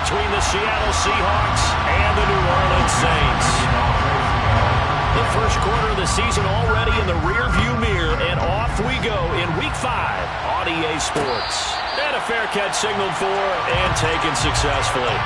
between the Seattle Seahawks and the New Orleans Saints. The first quarter of the season already in the rearview mirror, and off we go in Week 5 on EA Sports. And a fair catch signaled for and taken successfully.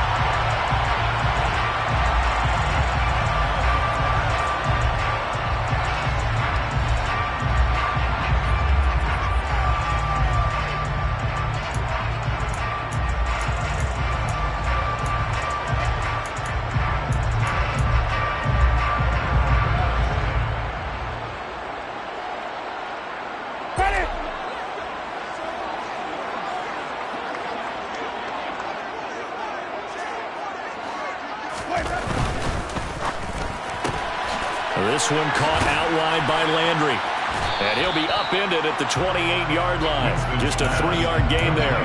This one caught outlined by Landry. And he'll be upended at the 28-yard line. Just a 3-yard gain there.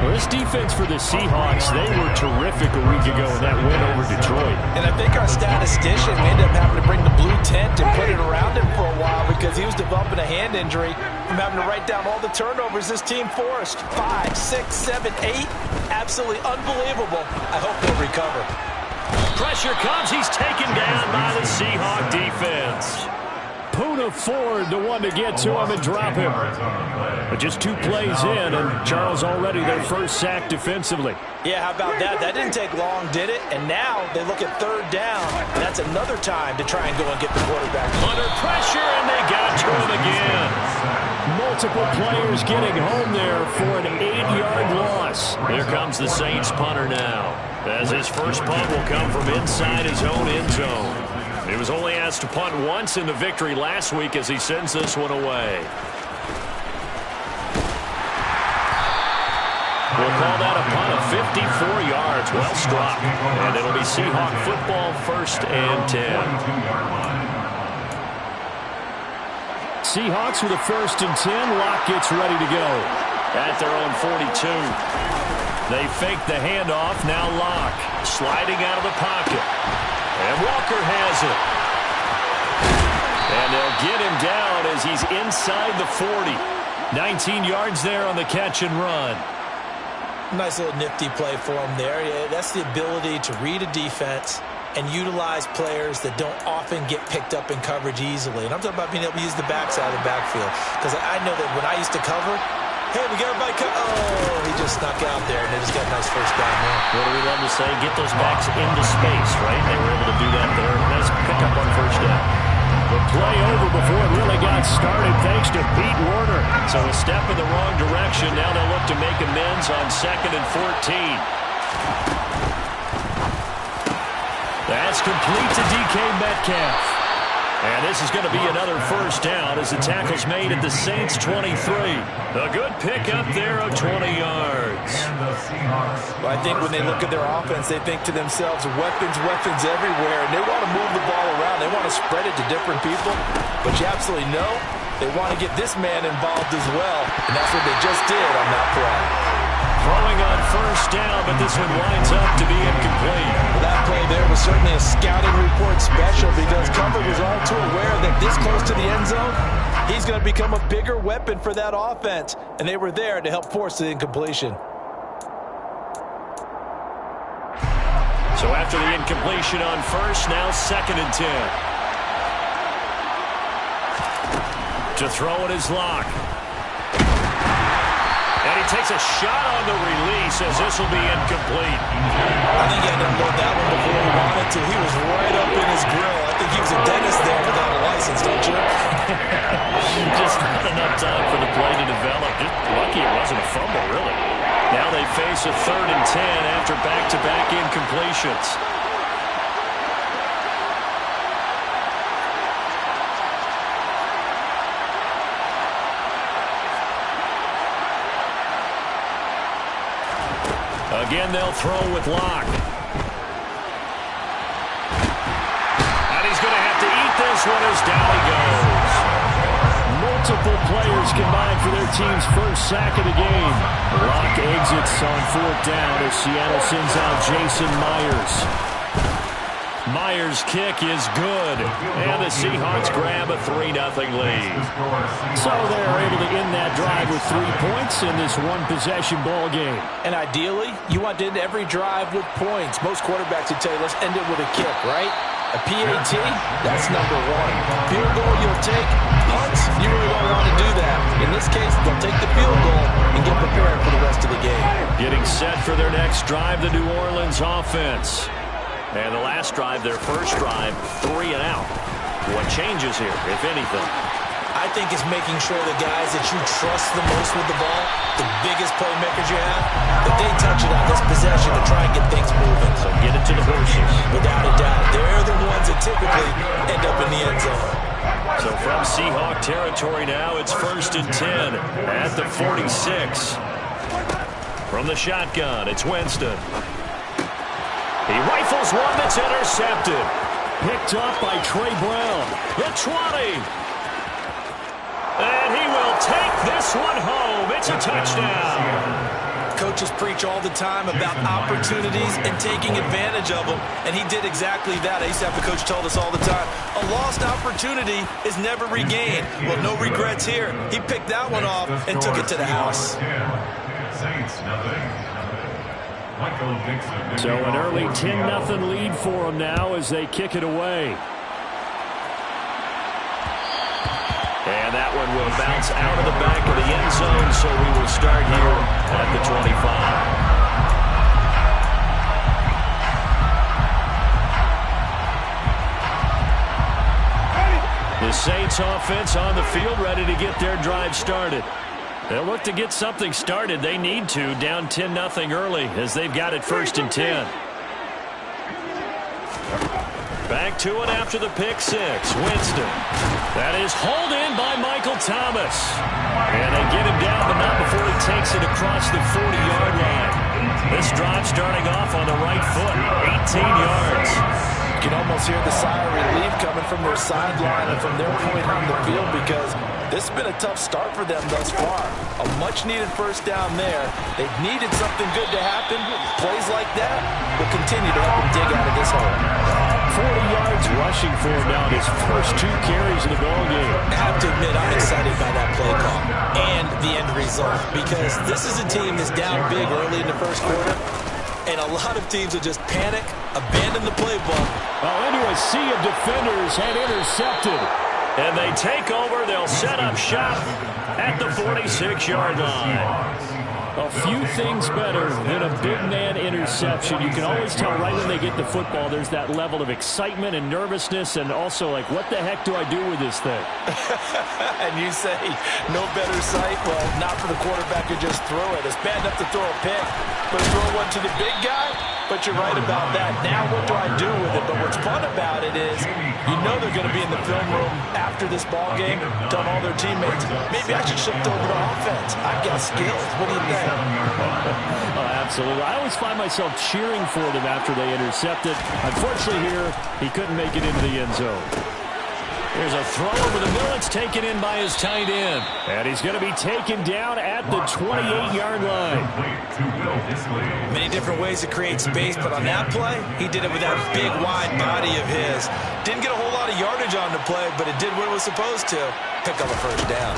Well, this defense for the Seahawks, they were terrific a week ago in that win over Detroit. And I think our statistician ended up having to bring the blue tent and put it around him for a while because he was developing a hand injury from having to write down all the turnovers this team forced. 5, 6, 7, 8. Absolutely unbelievable. I hope he'll recover. Pressure comes. He's taken down by the Seahawk defense. Poona Ford, the one to get to him and drop him. But just 2 plays in, and Charles already their first sack defensively. Yeah, how about that? That didn't take long, did it? And now they look at 3rd down. That's another time to try and go and get the quarterback. Under pressure, and they got to him again. Multiple players getting home there for an 8-yard loss. Here comes the Saints punter now, as his first punt will come from inside his own end zone. He was only asked to punt once in the victory last week as he sends this one away. We'll call that a punt of 54 yards. Well struck. And it'll be Seahawk football, 1st and 10. Seahawks with a 1st and 10. Locke gets ready to go. At their own 42. They fake the handoff. Now Locke sliding out of the pocket. And Walker has it. And they'll get him down as he's inside the 40. 19 yards there on the catch and run. Nice little nifty play for him there. Yeah, that's the ability to read a defense and utilize players that don't often get picked up in coverage easily. And I'm talking about being able to use the backside of the backfield. Because I know that when I used to cover, hey, we got everybody oh, he just snuck out there, and they just got a nice first down there. What do we love to say? Get those backs into space, right? They were able to do that there. Nice pickup on 1st down. The play over before it really got started thanks to Pete Werner. So a step in the wrong direction. Now they'll look to make amends on 2nd and 14. That's complete to DK Metcalf. And this is going to be another first down as the tackle's made at the Saints' 23. A good pickup there of 20 yards. Well, I think when they look at their offense, they think to themselves, weapons, weapons everywhere. And they want to move the ball around. They want to spread it to different people. But you absolutely know they want to get this man involved as well. And that's what they just did on that play. Throwing on 1st down, but this one winds up to be incomplete. Well, that play there was certainly a scouting report special because Cover was all too aware that this close to the end zone, he's going to become a bigger weapon for that offense. And they were there to help force the incompletion. So after the incompletion on 1st, now 2nd and 10. To throw it is Locke. And he takes a shot on the release as this will be incomplete. I think he had to unload that one before he wanted to. He was right up in his grill. I think he was a dentist there without a license, don't you? Just not enough time for the play to develop. Just lucky it wasn't a fumble, really. Now they face a 3rd and 10 after back-to-back incompletions. Again, they'll throw with Locke. And he's going to have to eat this one as down he goes. Multiple players combined for their team's first sack of the game. Locke exits on 4th down as Seattle sends out Jason Myers. Meyer's kick is good. And the Seahawks grab a 3-0 lead. So they're able to end that drive with 3 points in this one-possession ball game. And ideally, you want to end every drive with points. Most quarterbacks would tell you, let's end it with a kick, right? A PAT, that's number one. Field goal you'll take. Punts, you really don't want to do that. In this case, they'll take the field goal and get prepared for the rest of the game. Getting set for their next drive, the New Orleans offense. And the last drive, their first drive, 3 and out. What changes here, if anything? I think it's making sure the guys that you trust the most with the ball, the biggest playmakers you have, that they touch it on this possession to try and get things moving. So get it to the horses. Without a doubt. They're the ones that typically end up in the end zone. So from Seahawk territory now, it's 1st and 10 at the 46. From the shotgun, it's Winston. He rifles one that's intercepted. Picked up by Trey Brown. The 20. And he will take this one home. It's a touchdown. Coaches preach all the time about opportunities and taking advantage of them, and he did exactly that. I used to have the coach tell us all the time, a lost opportunity is never regained. Well, no regrets here. He picked that one off and took it to the house. So an early 10-0 lead for them now as they kick it away. And that one will bounce out of the back of the end zone, so we will start here at the 25. The Saints offense on the field ready to get their drive started. They'll look to get something started. They need to, down 10-0 early as they've got it 1st and 10. Back to it after the pick six. Winston. That is hauled in by Michael Thomas. And they get him down, but not before he takes it across the 40-yard line. This drive starting off on the right foot. 18 yards. You can almost hear the sigh of relief coming from their sideline and from their point on the field because this has been a tough start for them thus far. A much-needed first down there. They've needed something good to happen. Plays like that will continue to help them dig out of this hole. 40 yards rushing for him now in his first 2 carries in the ball game. I have to admit, I'm excited by that play call and the end result because this is a team that's down big early in the first quarter, and a lot of teams will just panic, abandon the playbook. Well, into a sea of defenders and intercepted. And they take over. They'll set up shop at the 46-yard line. A few things better than a big man interception. You can always tell right when they get the football, there's that level of excitement and nervousness and also like, what the heck do I do with this thing? And you say, no better sight? Well, not for the quarterback to just throw it. It's bad enough to throw a pick, but throw one to the big guy? But you're right about that. Now what do I do with it? But what's fun about it is you know they're going to be in the film room after this ball game, telling all their teammates, maybe I should shift over to offense. I've got skills. What do you think? Oh, absolutely. I always find myself cheering for them after they intercepted. Unfortunately here, he couldn't make it into the end zone. There's a throw over the middle. It's taken in by his tight end. And he's going to be taken down at the 28-yard line. Many different ways to create space, but on that play, he did it with that big, wide body of his. Didn't get a whole lot of yardage on the play, but it did what it was supposed to. Pick up a first down.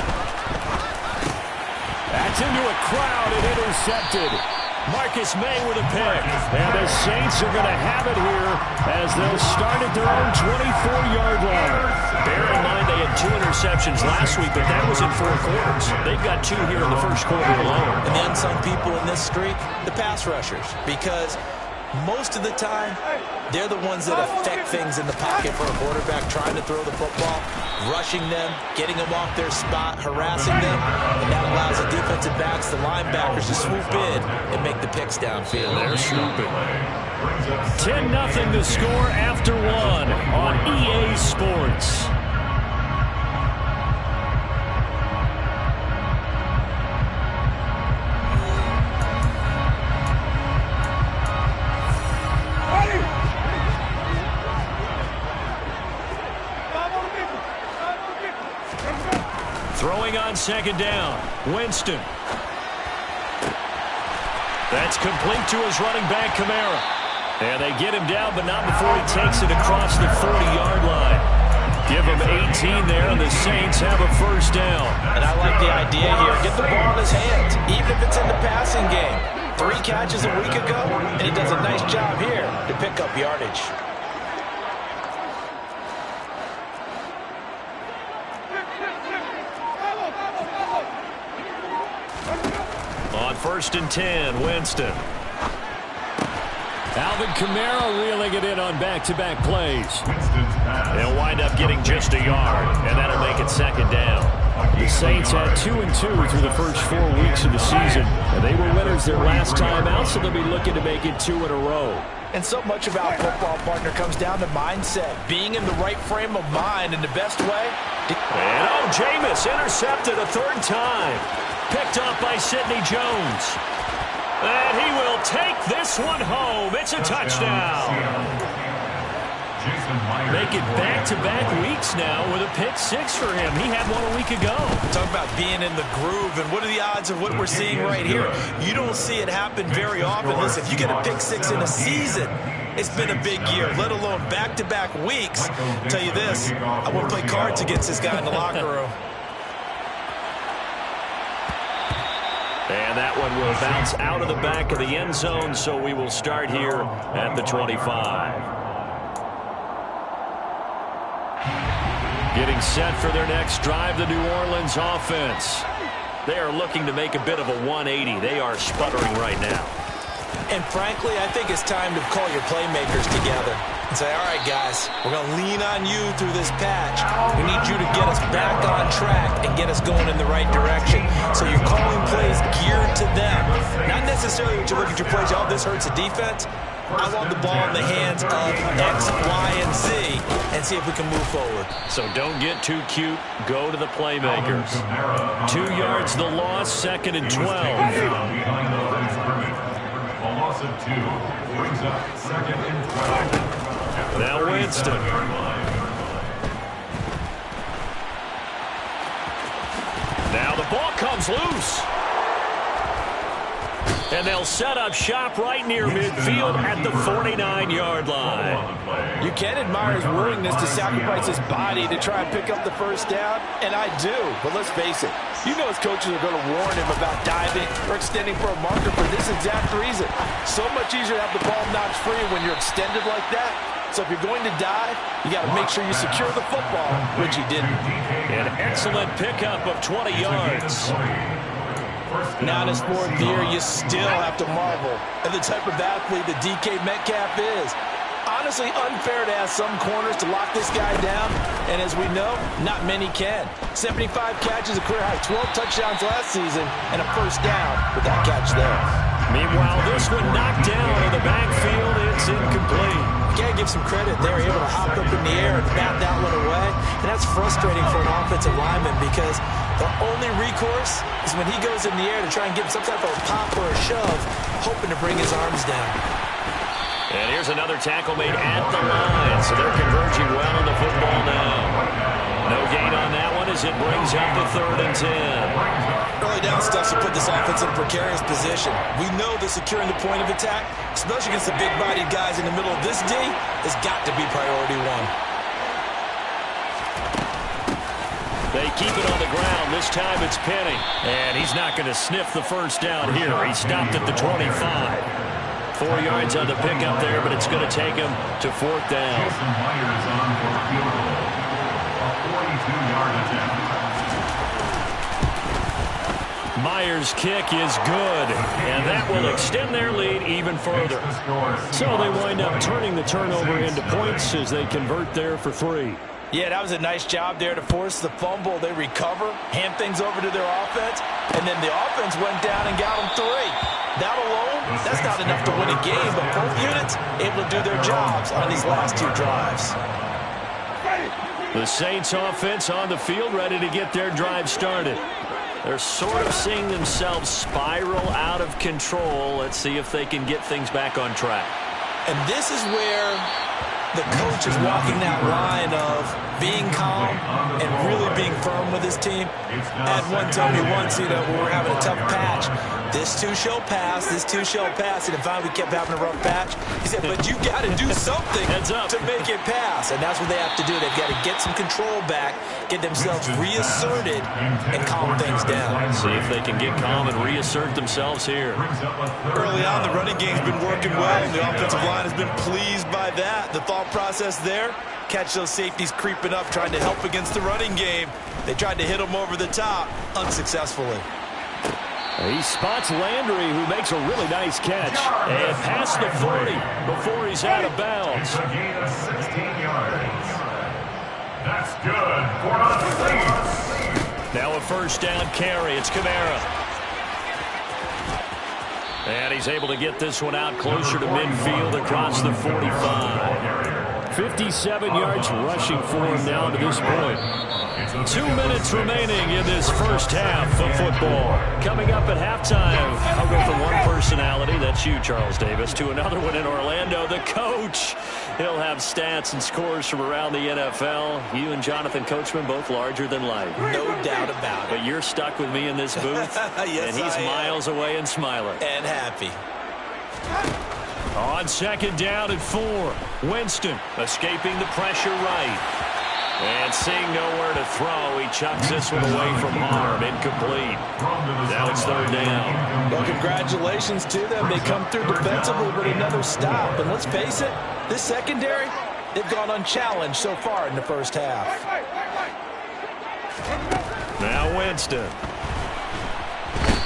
That's into a crowd and intercepted. Marcus May with a pick. And the Saints are going to have it here as they'll start at their own 24-yard line. Bear in mind they had 2 interceptions last week, but that was in 4 quarters. They've got 2 here in the first quarter alone. And the unsung people in this streak, the pass rushers, because most of the time, they're the ones that affect things in the pocket for a quarterback, trying to throw the football, rushing them, getting them off their spot, harassing them, and that allows the defensive backs, the linebackers, to swoop in and make the picks downfield. They're swooping. 10-0 to score after 1 on EA Sports. Throwing on second down, Winston. That's complete to his running back, Kamara. And they get him down, but not before he takes it across the 40-yard line. Give him 18 there, and the Saints have a first down. And I like the idea here. Get the ball in his hands, even if it's in the passing game. 3 catches a week ago, and he does a nice job here to pick up yardage. On 1st and 10, Winston. Alvin Kamara reeling it in on back-to-back plays. They'll wind up getting just a yard, and that'll make it 2nd down. The Saints had 2-2 through the first 4 weeks of the season, and they were winners their last time out, so they'll be looking to make it 2 in a row. And so much about football, partner, comes down to mindset, being in the right frame of mind in the best way. And Jameis intercepted a 3rd time. Picked off by Sidney Jones. And he will take this one home. It's a touchdown. Make it back-to-back weeks now with a pick 6 for him. He had one a week ago. Talk about being in the groove, and what are the odds of what we're seeing right here? You don't see it happen very often. Listen, if you get a pick 6 in a season, it's been a big year, let alone back-to-back weeks. I'll tell you this, I wouldn't play cards against this guy in the locker room. And that one will bounce out of the back of the end zone, so we will start here at the 25. Getting set for their next drive, the New Orleans offense. They are looking to make a bit of a 180. They are sputtering right now. And frankly, I think it's time to call your playmakers together and say, all right, guys, we're going to lean on you through this patch. We need you to get us back on track and get us going in the right direction. So you're calling plays geared to them. Not necessarily when you look at your plays, oh, this hurts the defense. I want the ball in the hands of X, Y, and Z and see if we can move forward. So don't get too cute. Go to the playmakers. 2 yards the loss, 2nd and 12. A loss of 2 brings up 2nd and 12. Now Winston. Now the ball comes loose. And they'll set up shop right near midfield at the 49-yard line. You can admire his willingness to sacrifice his body to try and pick up the first down, and I do. But let's face it, you know his coaches are going to warn him about diving or extending for a marker for this exact reason. So much easier to have the ball notch free when you're extended like that. So if you're going to dive, you got to make sure you secure the football, which he didn't. An excellent pickup of 20 yards. Now in his 4th year, you still have to marvel at the type of athlete that DK Metcalf is. Honestly, unfair to ask some corners to lock this guy down, and as we know, not many can. 75 catches, a career high, 12 touchdowns last season, and a first down with that catch there. Meanwhile, this one knocked down in the backfield. It's incomplete. You got to give some credit. They were able to hop up in the air and bat that one away, and that's frustrating for an offensive lineman because the only recourse is when he goes in the air to try and get some type of a pop or a shove, hoping to bring his arms down. And here's another tackle made at the line, so they're converging well on the football now. No gain on that one as it brings up the 3rd and 10. Early down stuff to put this offense in a precarious position. We know that securing the point of attack, especially against the big-bodied guys in the middle of this D, has got to be priority 1. They keep it on the ground. This time it's Penny. And he's not going to sniff the first down here. He stopped at the 25. 4 yards on the pickup there, but it's going to take him to 4th down. Jason Myers on for a field goal. A 42-yard attempt. Myers' kick is good, and that will extend their lead even further. So they wind up turning the turnover into points as they convert there for 3. Yeah, that was a nice job there to force the fumble. They recover, hand things over to their offense, and then the offense went down and got them 3. That alone, that's not enough to win a game, but both units able to do their jobs on these last 2 drives. The Saints offense on the field ready to get their drive started. They're sort of seeing themselves spiral out of control. Let's see if they can get things back on track. And this is where the coach is walking that line of being calm and really being firm with his team. I had one tell me once, when we were having a tough patch, this too shall pass, this too shall pass. And finally we kept having a rough patch. He said, but you got to do something to make it pass. And that's what they have to do. They've got to get some control back, get themselves reasserted, and calm things down. See if they can get calm and reassert themselves here. Early on, the running game's been working well, and the offensive line has been pleased by that. The thought process there, catch those safeties creeping up, trying to help against the running game. They tried to hit them over the top, unsuccessfully. He spots Landry, who makes a really nice catch. And past the 40 before he's out of bounds. It's a gain of 16 yards. That's good for the Saints. Now a first down carry. It's Kamara. And he's able to get this one out closer to midfield across the 45. 57 yards rushing for him now to this point. 2 minutes remaining in this first half of football. Coming up at halftime, I'll go from one personality, that's you, Charles Davis, to another one in Orlando, the coach. He'll have stats and scores from around the NFL. You and Jonathan Coachman, both larger than life. No doubt about it. But you're stuck with me in this booth, yes, and he's miles away and smiling. And happy. On second down and 4, Winston escaping the pressure right. And seeing nowhere to throw, he chucks this one away from harm. Incomplete. Now it's third down. Well, congratulations to them. They come through defensively with another stop. And let's face it, this secondary, they've gone unchallenged so far in the first half. Now Winston.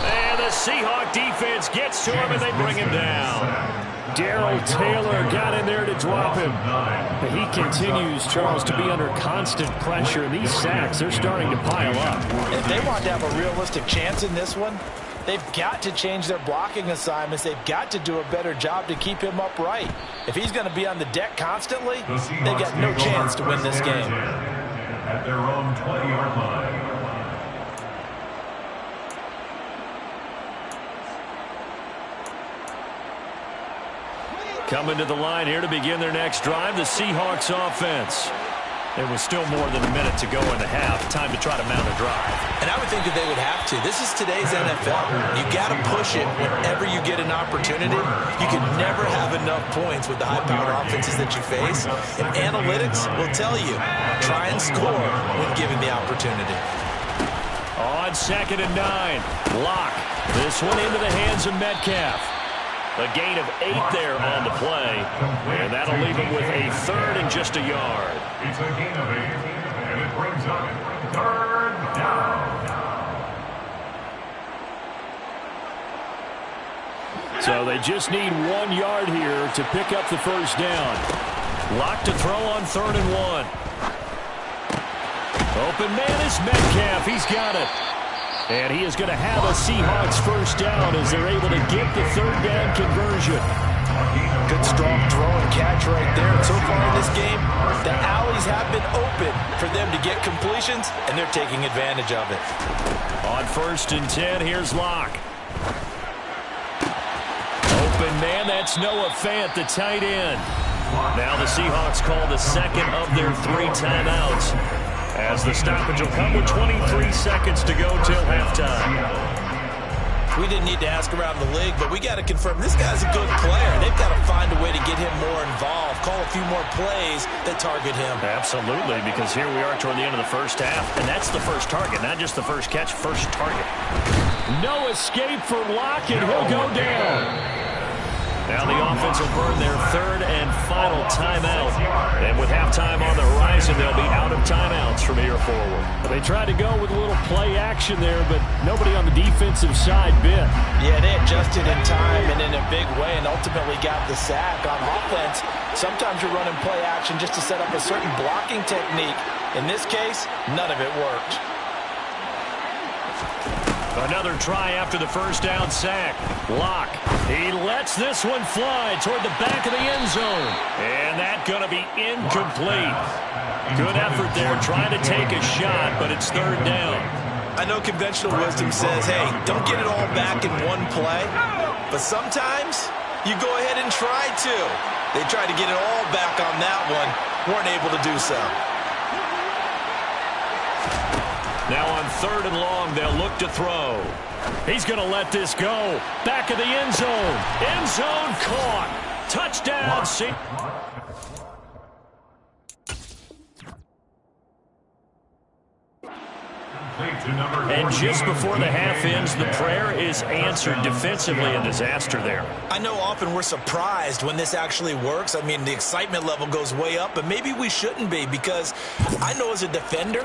And the Seahawk defense gets to him, and they bring him down. Darrell Taylor got in there to drop him. But he continues, Charles, to be under constant pressure. And these sacks, they're starting to pile up. If they want to have a realistic chance in this one, they've got to change their blocking assignments. They've got to do a better job to keep him upright. If he's going to be on the deck constantly, they've got no chance to win this game. At their own 20-yard line. Coming to the line here to begin their next drive, the Seahawks offense. There was still more than a minute to go in the half. Time to try to mount a drive. And I would think that they would have to. This is today's NFL. You got to push it whenever you get an opportunity. You can never have enough points with the high-powered offenses that you face. And analytics will tell you, try and score when given the opportunity. On second and 9, Locke. This one into the hands of Metcalf. A gain of 8 there on the play, and that'll leave him with a third and just a yard. It's a gain of 8, and it brings up third down. So they just need 1 yard here to pick up the first down. Locke to throw on third and 1. Open man is Metcalf. He's got it. And he is going to have a Seahawks first down as they're able to get the third down conversion. Good strong throw and catch right there. And so far in this game, the alleys have been open for them to get completions, and they're taking advantage of it. On first and 10, here's Locke. Open man, that's Noah Fant, the tight end. Now the Seahawks call the second of their 3 timeouts, as the stoppage will come with 23 seconds to go till halftime. We didn't need to ask around the league, but we got to confirm this guy's a good player. They've got to find a way to get him more involved, call a few more plays that target him. Absolutely, because here we are toward the end of the first half, and that's the first target, not just the first catch, first target. No escape for Locke, and he'll go down. Now the offense will burn their third and final timeout. And with halftime on the horizon, they'll be out of timeouts from here forward. They tried to go with a little play action there, but nobody on the defensive side bit. Yeah, they adjusted in time and in a big way and ultimately got the sack. On offense, sometimes you're running play action just to set up a certain blocking technique. In this case, none of it worked. Another try after the first down sack. Locke. He lets this one fly toward the back of the end zone. And that's going to be incomplete. Good effort there trying to take a shot, but it's third down. I know conventional wisdom says, hey, don't get it all back in one play. But sometimes you go ahead and try to. They tried to get it all back on that one. Weren't able to do so. Now on 3rd and long, they'll look to throw. He's going to let this go. Back of the end zone. End zone caught. Touchdown. And just before the half ends, the prayer is answered defensively. A disaster there. I know often we're surprised when this actually works. I mean, the excitement level goes way up, but maybe we shouldn't be, because I know as a defender,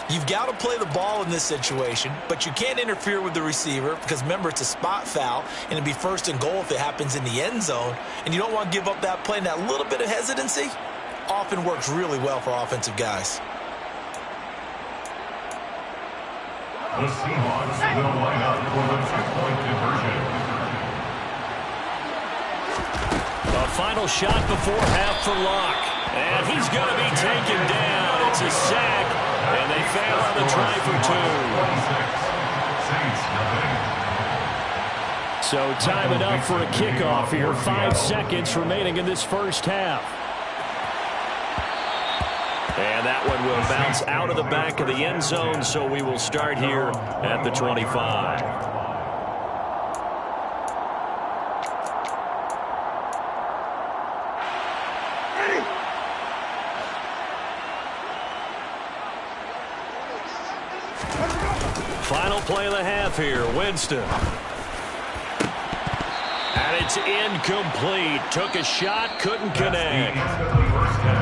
you've got to play the ball in this situation, but you can't interfere with the receiver because, remember, it's a spot foul, and it'd be 1st and goal if it happens in the end zone, and you don't want to give up that play. And that little bit of hesitancy often works really well for offensive guys. The Seahawks will line up for the 2-point conversion. A final shot before half for Locke. And he's going to be taken down. It's a sack, and they fail on the try for 2. So time it up for a kickoff here. 5 seconds remaining in this first half. And that one will bounce out of the back of the end zone, so we will start here at the 25. Final play of the half here, Winston. And it's incomplete. Took a shot, couldn't connect.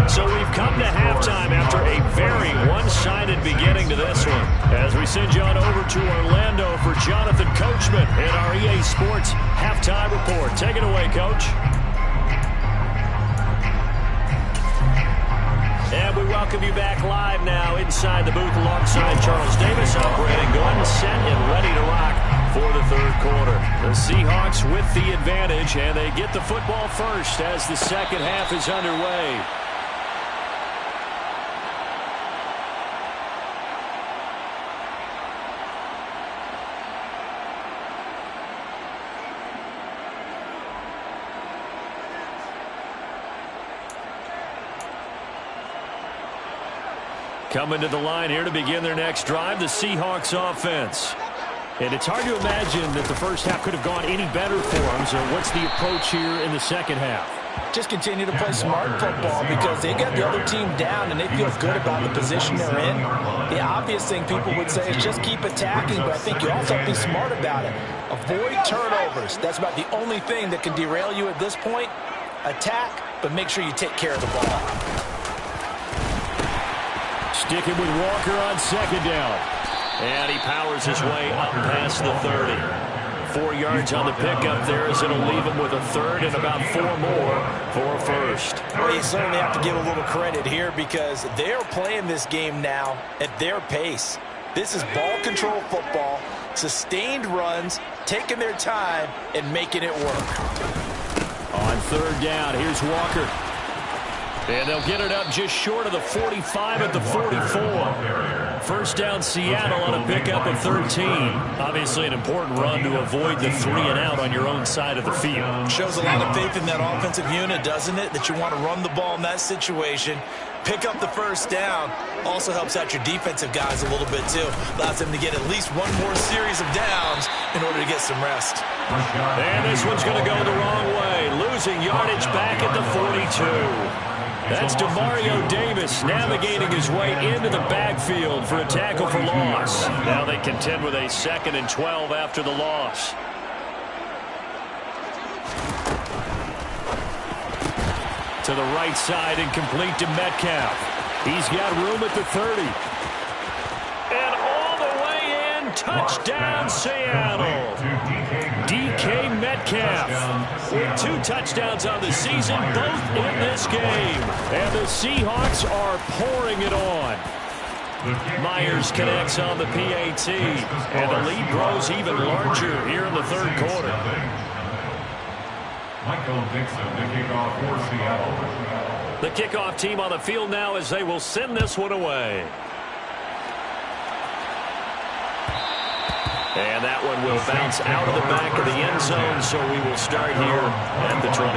So we've come to halftime after a very one-sided beginning to this one. As we send you on over to Orlando for Jonathan Coachman in our EA Sports Halftime Report. Take it away, Coach. And we welcome you back live now inside the booth alongside Charles Davis. I'm Brandon Gordon, set and ready to rock for the 3rd quarter. The Seahawks with the advantage, and they get the football first as the second half is underway. Coming to the line here to begin their next drive, the Seahawks offense. And it's hard to imagine that the first half could have gone any better for them. So what's the approach here in the second half? Just continue to play smart football because they got the other team down and they feel good about the position they're in. The obvious thing people would say is just keep attacking, but I think you also have to be smart about it. Avoid turnovers. That's about the only thing that can derail you at this point. Attack, but make sure you take care of the ball. Sticking with Walker on 2nd down. And he powers his way up past the 30. 4 yards on the pickup there as it'll leave him with a 3rd and about 4 more for a 1st. Well, you certainly have to give a little credit here because they're playing this game now at their pace. This is ball control football, sustained runs, taking their time, and making it work. On 3rd down, here's Walker. And they'll get it up just short of the 45 at the 44. First down Seattle on a pickup of 13. Obviously an important run to avoid the 3 and out on your own side of the field. Shows a lot of faith in that offensive unit, doesn't it? That you want to run the ball in that situation. Pick up the first down. Also helps out your defensive guys a little bit too. Allows them to get at least one more series of downs in order to get some rest. And this one's going to go the wrong way. Losing yardage back at the 42. That's Demario Davis navigating his way into the backfield for a tackle for loss. Now they contend with a 2nd and 12 after the loss. To the right side and complete to Metcalf. He's got room at the 30. And all the way in, touchdown Seattle. DK Metcalf with 2 touchdowns on the season, both in this game. And the Seahawks are pouring it on. Myers connects on the PAT, and the lead grows even larger here in the 3rd quarter. Michael Dixon, the kickoff for Seattle. The kickoff team on the field now as they will send this one away. And that one will bounce out of the back of the end zone, so we will start here at the 25.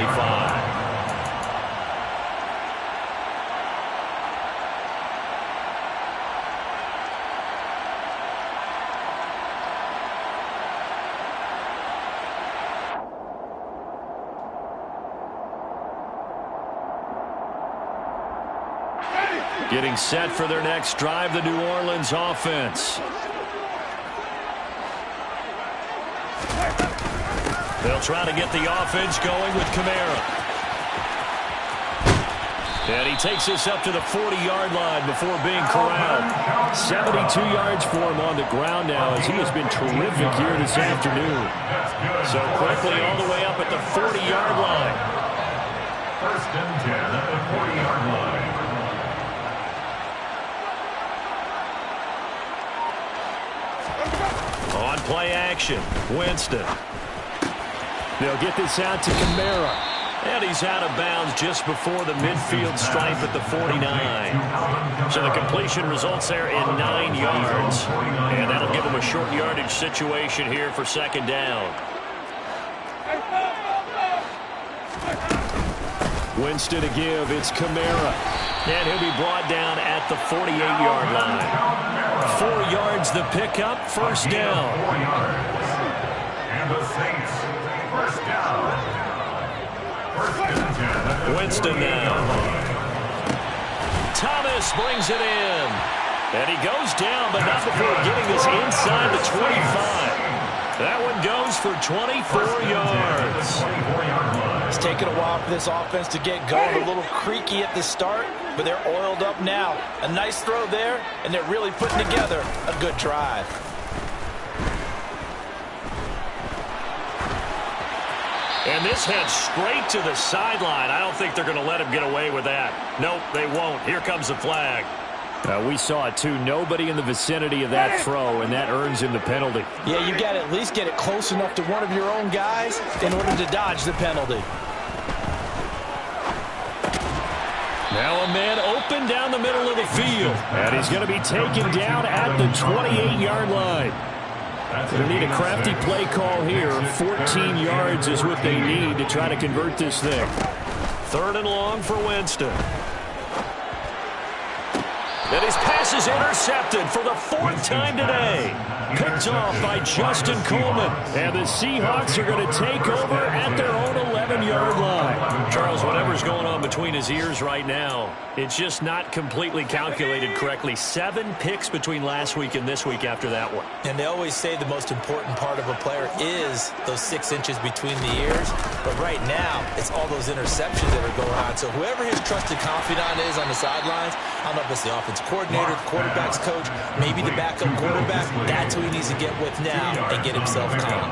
Getting set for their next drive, the New Orleans offense. They'll try to get the offense going with Kamara. And he takes this up to the 40-yard line before being corralled. 72 yards for him on the ground now as he has been terrific here this afternoon. So quickly all the way up at the 40-yard line. First and 10 at the 40-yard line. On play action, Winston. They'll get this out to Kamara. And he's out of bounds just before the midfield stripe at the 49. So the completion results there in 9 yards. And that'll give him a short yardage situation here for second down. Winston to give. It's Kamara. And he'll be brought down at the 48-yard line. 4 yards the pickup, first down. 4 yards. And the Saints, first down. Winston now. Thomas brings it in. And he goes down, but not before getting this inside the 25. That one goes for 24 yards. It's taken a while for this offense to get going. A little creaky at the start, but they're oiled up now. A nice throw there, and they're really putting together a good drive. And this heads straight to the sideline. I don't think they're going to let him get away with that. Nope, they won't. Here comes the flag. We saw it, too. Nobody in the vicinity of that throw, and that earns him the penalty. Yeah, you got to at least get it close enough to one of your own guys in order to dodge the penalty. Now a man open down the middle of the field. And he's going to be taken down at the 28-yard line. They need a crafty play call here. 14 yards is what they need to try to convert this thing. Third and long for Winston. And his pass is intercepted for the 4th time today. Picked off by Justin Coleman. And the Seahawks are going to take over at their own 11-yard line. Charles, whatever's going on between his ears right now, it's just not completely calculated correctly. 7 picks between last week and this week after that one. And they always say the most important part of a player is those 6 inches between the ears. But right now, it's all those interceptions that are going on. So whoever his trusted confidant is on the sidelines, I don't know if it's the offensive coordinator, the quarterback's coach, maybe the backup quarterback, that's who he needs to get with now and get himself calm.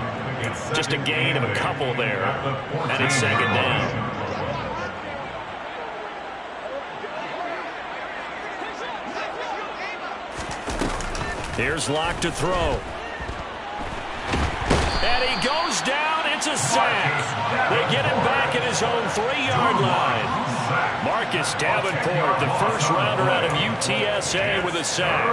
Just a gain of a couple there, and it's second down. Here's Locke to throw. And he goes down. It's a sack. They get him back at his own 3-yard line. Marcus Davenport, the first rounder out of UTSA with a sack.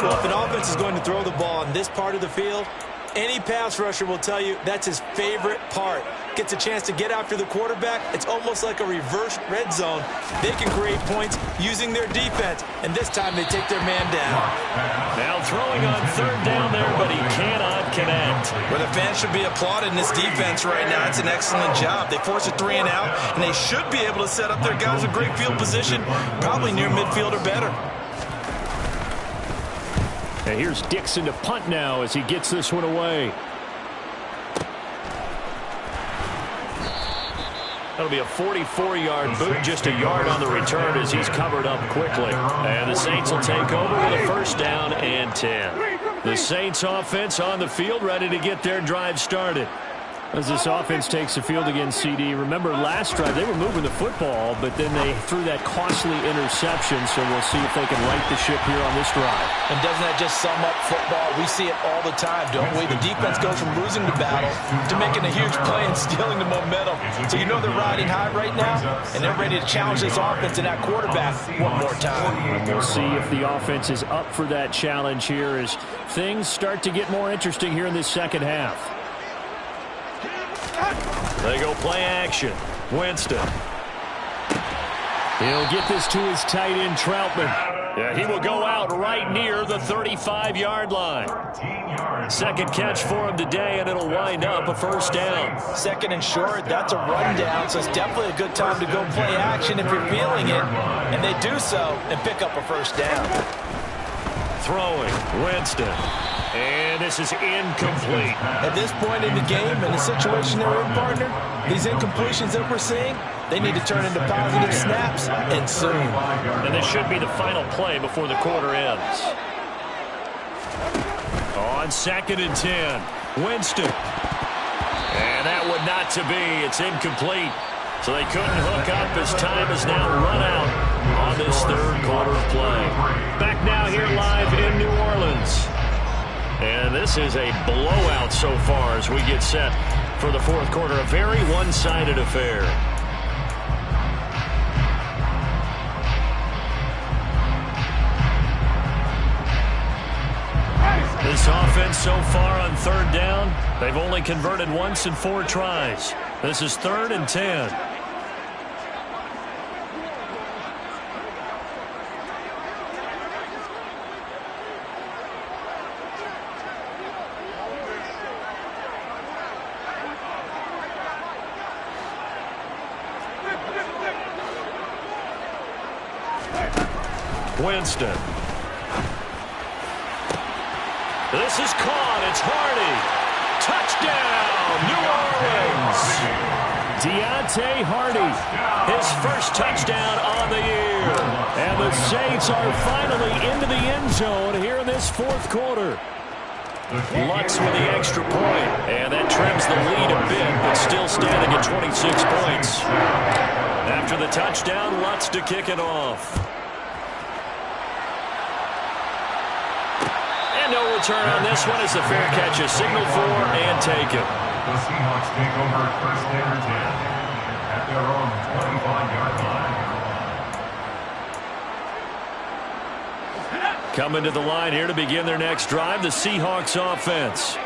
Well, if an offense is going to throw the ball on this part of the field, any pass rusher will tell you that's his favorite part. Gets a chance to get after the quarterback. It's almost like a reverse red zone. They can create points using their defense, and this time they take their man down. Now throwing on third down there, but he cannot connect. Well, the fans should be applauding this defense right now. It's an excellent job. They force a 3 and out, and they should be able to set up their guys with great field position, probably near midfield or better. And here's Dixon to punt now as he gets this one away. That'll be a 44-yard boot, just a yard on the return as he's covered up quickly. And the Saints will take over with a first down and 10. The Saints offense on the field, ready to get their drive started. As this offense takes the field again, CD, remember last drive they were moving the football, but then they threw that costly interception, so we'll see if they can right the ship here on this drive. And doesn't that just sum up football? We see it all the time, don't we? The defense goes from losing the battle to making a huge play and stealing the momentum. So you know they're riding high right now, and they're ready to challenge this offense and that quarterback one more time. And we'll see if the offense is up for that challenge here as things start to get more interesting here in this second half. They go play action. Winston. He'll get this to his tight end, Troutman. Yeah, he will go out right near the 35-yard line. Second catch for him today, and it'll wind up a first down. Second and short, that's a rundown, so it's definitely a good time to go play action if you're feeling it. And they do so and pick up a first down. Throwing, Winston. And this is incomplete. At this point in the game, in the situation they're in, partner, these incompletions that we're seeing, they need to turn into positive snaps, and soon. And this should be the final play before the quarter ends. On 2nd and 10, Winston. And that would not to be. It's incomplete. So they couldn't hook up as time is now run out on this third quarter of play. Back now here live in New Orleans. And this is a blowout so far as we get set for the fourth quarter. A very one-sided affair. This offense so far on third down, they've only converted once in 4 tries. This is 3rd and 10. Winston. This is caught. It's Hardy. Touchdown, New Orleans. Deontay Hardy, his first touchdown on the year. And the Saints are finally into the end zone here in this fourth quarter. Lutz with the extra point. And that trims the lead a bit, but still standing at 26 points. After the touchdown, Lutz to kick it off. No return on this one as the fair catch is signaled for and taken. The Seahawks take over 1st and 10 at their own 25-yard line. Coming to the line here to begin their next drive, the Seahawks offense.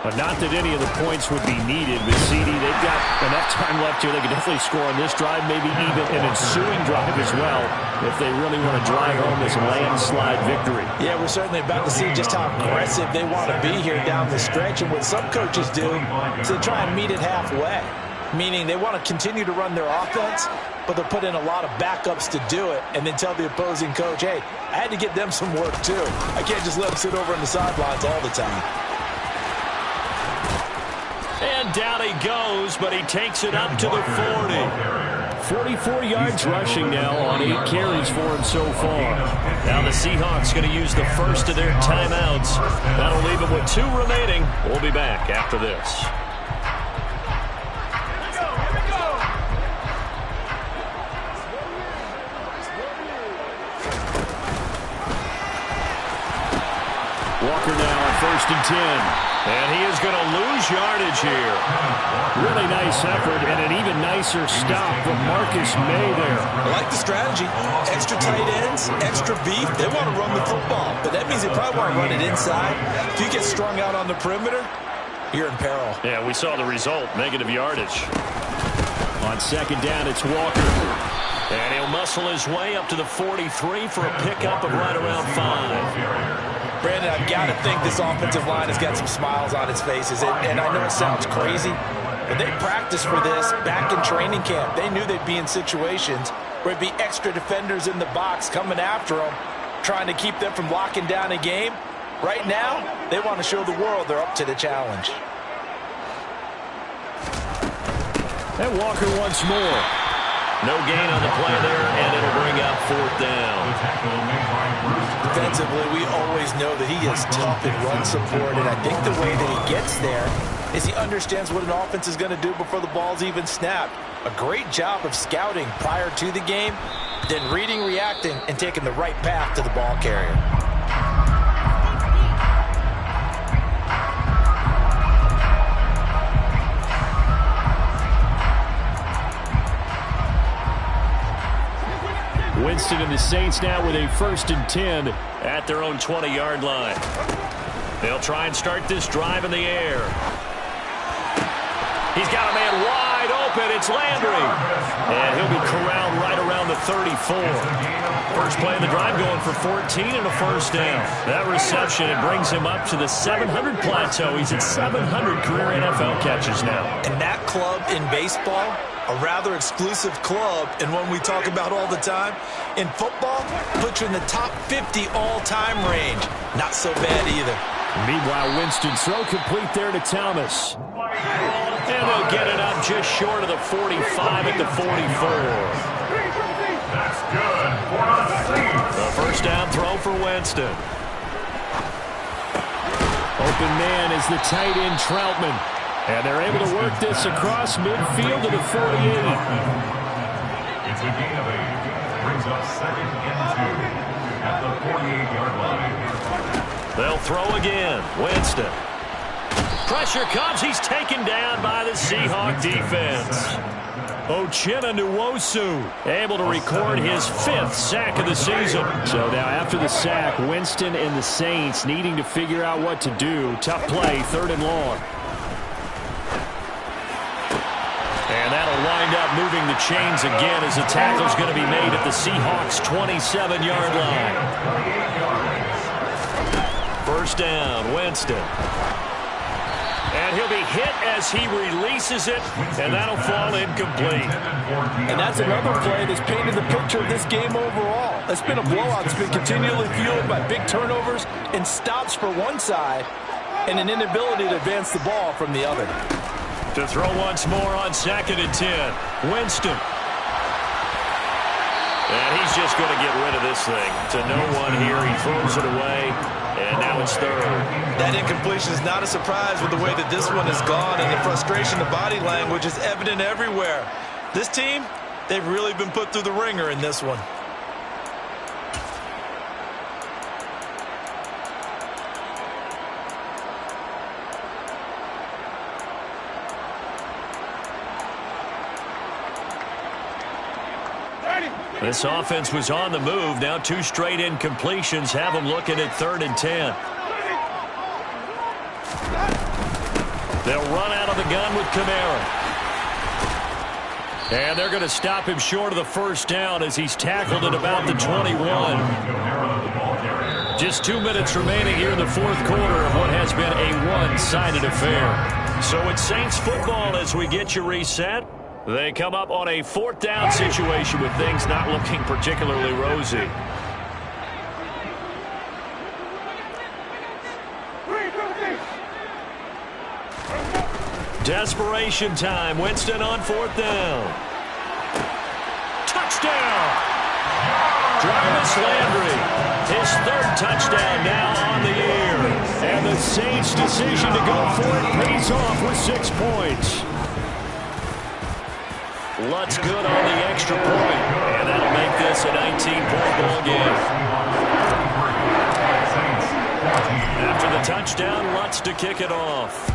But not that any of the points would be needed, but CD, they've got enough time left here. They can definitely score on this drive, maybe even an ensuing drive as well, if they really want to drive home this landslide victory. Yeah, we're certainly about to see just how aggressive they want to be here down the stretch. And what some coaches do is they try and meet it halfway, meaning they want to continue to run their offense, but they'll put in a lot of backups to do it and then tell the opposing coach, hey, I had to get them some work too. I can't just let them sit over on the sidelines all the time. And down he goes, but he takes it up to the 40. 44 yards rushing now on 8 carries for him so far. Now the Seahawks going to use the first of their timeouts. That'll leave them with 2 remaining. We'll be back after this. Walker now on 1st and 10. And he is going to lose yardage here. Really nice effort and an even nicer stop from Marcus May there. I like the strategy. Extra tight ends, extra beef. They want to run the football, but that means they probably want to run it inside. If you get strung out on the perimeter, you're in peril. Yeah, we saw the result, negative yardage. On 2nd down, it's Walker. And he'll muscle his way up to the 43 for a pickup of right around 5. Brandon, I've got to think this offensive line has got some smiles on its faces. And I know it sounds crazy, but they practiced for this back in training camp. They knew they'd be in situations where it'd be extra defenders in the box coming after them, trying to keep them from locking down a game. Right now, they want to show the world they're up to the challenge. And Walker once more. No gain on the play there, and it'll bring up 4th down. Defensively, we always know that he is tough in run support, and I think the way that he gets there is he understands what an offense is going to do before the ball's even snapped. A great job of scouting prior to the game, then reading, reacting, and taking the right path to the ball carrier. Winston and the Saints now with a 1st and 10 at their own 20-yard line. They'll try and start this drive in the air. He's got a man wide open. It's Landry. And he'll be corralled right around the 34. First play of the drive going for 14 and a first down. That reception, it brings him up to the 700 plateau. He's at 700 career NFL catches now. And that club in baseball, a rather exclusive club, and one we talk about all the time. In football, puts you in the top 50 all-time range. Not so bad either. Meanwhile, Winston's throw complete there to Thomas. And they'll get it up just short of the 45 at the 44. That's good. The first down throw for Winston. Open man is the tight end Troutman. And they're able to work this across midfield to the 48. It's a gain of 8. Brings up 2nd and 2 at the 48-yard line. They'll throw again. Winston. Pressure comes. He's taken down by the Seahawk defense. Uchenna Nwosu able to record his 5th sack of the season. So now after the sack, Winston and the Saints needing to figure out what to do. Tough play, 3rd and long. And that'll wind up moving the chains again as the tackle's going to be made at the Seahawks' 27-yard line. First down, Winston. And he'll be hit as he releases it, and that'll fall incomplete. And that's another play that's painted the picture of this game overall. It's been a blowout. It's been continually fueled by big turnovers and stops for one side and an inability to advance the ball from the other. To throw once more on 2nd and 10. Winston. And he's just going to get rid of this thing. To no one here. He throws it away. And now it's 3rd. That incompletion is not a surprise with the way that this one has gone, and the frustration, the body language is evident everywhere. This team, they've really been put through the ringer in this one. This offense was on the move. Now 2 straight incompletions have them looking at 3rd and 10. They'll run out of the gun with Kamara. And they're going to stop him short of the first down as he's tackled at about the 21. Just 2 minutes remaining here in the 4th quarter of what has been a one-sided affair. So it's Saints football as we get you reset. They come up on a 4th down situation with things not looking particularly rosy. Desperation time. Winston on 4th down. Touchdown! Jarvis Landry. His 3rd touchdown now on the year. And the Saints' decision to go for it pays off with 6 points. Lutz good on the extra point, and that'll make this a 19-point ball game. After the touchdown, Lutz to kick it off.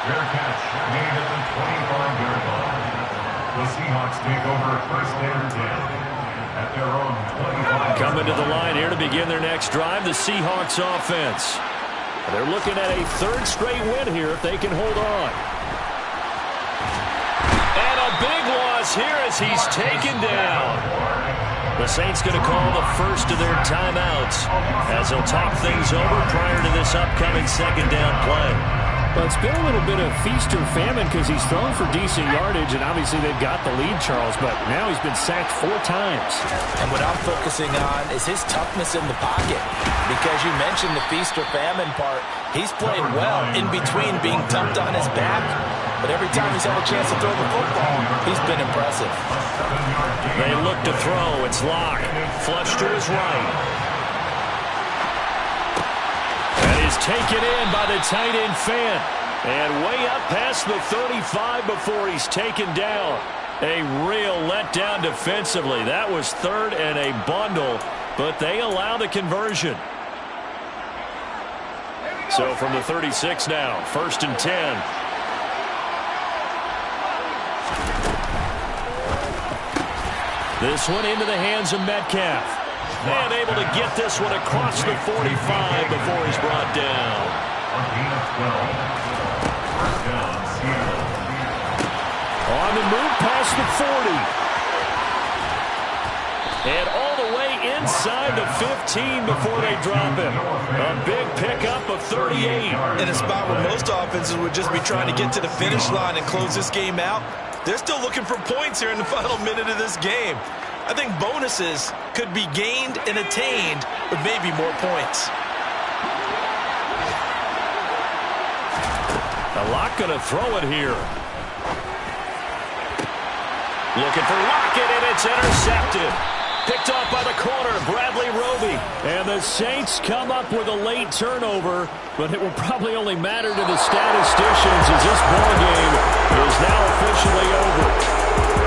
Fair catch made at the 25-yard line. The Seahawks take over 1st and 10 at their own 25. Coming to the line here to begin their next drive, the Seahawks offense. They're looking at a 3rd straight win here if they can hold on. And a big loss here as he's taken down. The Saints going to call the first of their timeouts as they'll talk things over prior to this upcoming 2nd down play. Well, it's been a little bit of feast or famine because he's thrown for decent yardage, and obviously they've got the lead, Charles, but now he's been sacked 4 times. And what I'm focusing on is his toughness in the pocket. Because you mentioned the feast or famine part. He's played well in between being dumped on his back, but every time he's had a chance to throw the football, he's been impressive. They look to throw. It's Locke. Flush to his right. Taken in by the tight end Fant. And way up past the 35 before he's taken down. A real letdown defensively. That was 3rd and a bundle, but they allow the conversion. So from the 36 now, 1st and 10. This one into the hands of Metcalf. And able to get this one across the 45 before he's brought down. On gain of 12. First down, Seattle. On the move past the 40. And all the way inside the 15 before they drop him. A big pickup of 38. In a spot where most offenses would just be trying to get to the finish line and close this game out, they're still looking for points here in the final minute of this game. I think bonuses could be gained and attained with maybe more points. A Lock going to throw it here. Looking for Lockett, and it's intercepted. Picked off by the corner, Bradley Roby. And the Saints come up with a late turnover, but it will probably only matter to the statisticians as this ballgame is now officially over.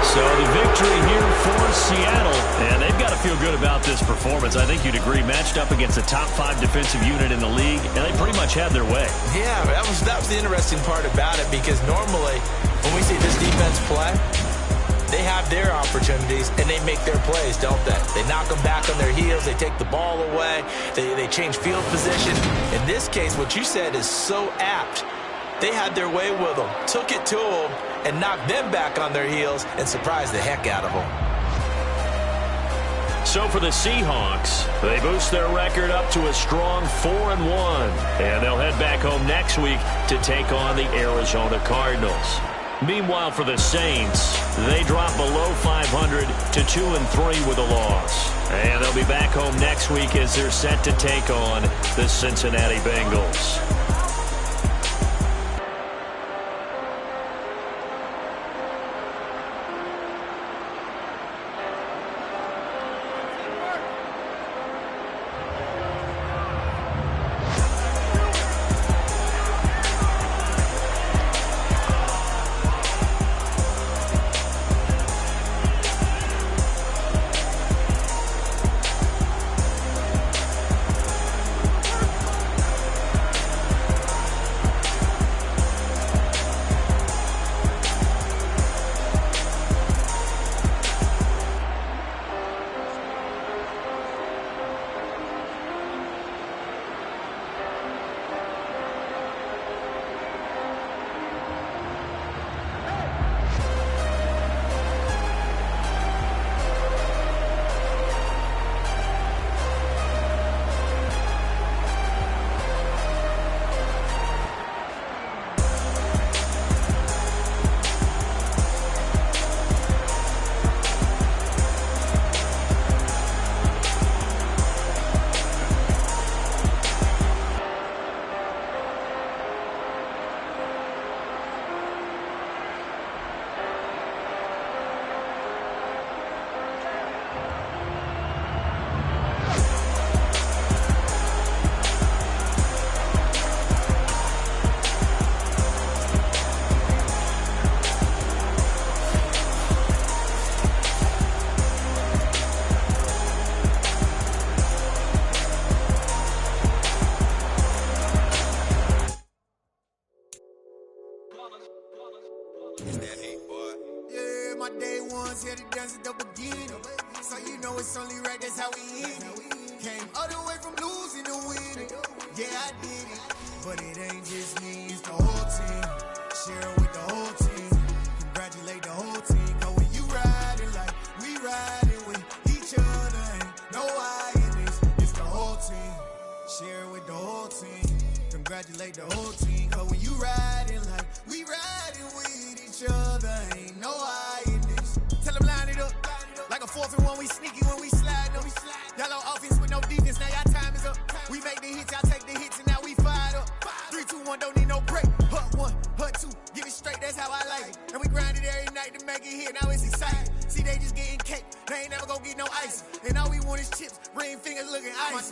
So the victory here for Seattle, and they've got to feel good about this performance. I think you'd agree, matched up against a top 5 defensive unit in the league, and they pretty much had their way. Yeah, that was the interesting part about it, because normally when we see this defense play, they have their opportunities, and they make their plays, don't they? They knock them back on their heels. They take the ball away. They change field position. In this case, what you said is so apt. They had their way with them, took it to them, and knocked them back on their heels and surprised the heck out of them. So for the Seahawks, they boost their record up to a strong 4-1. And they'll head back home next week to take on the Arizona Cardinals. Meanwhile, for the Saints, they drop below 500 to 2-3 with a loss. And they'll be back home next week as they're set to take on the Cincinnati Bengals.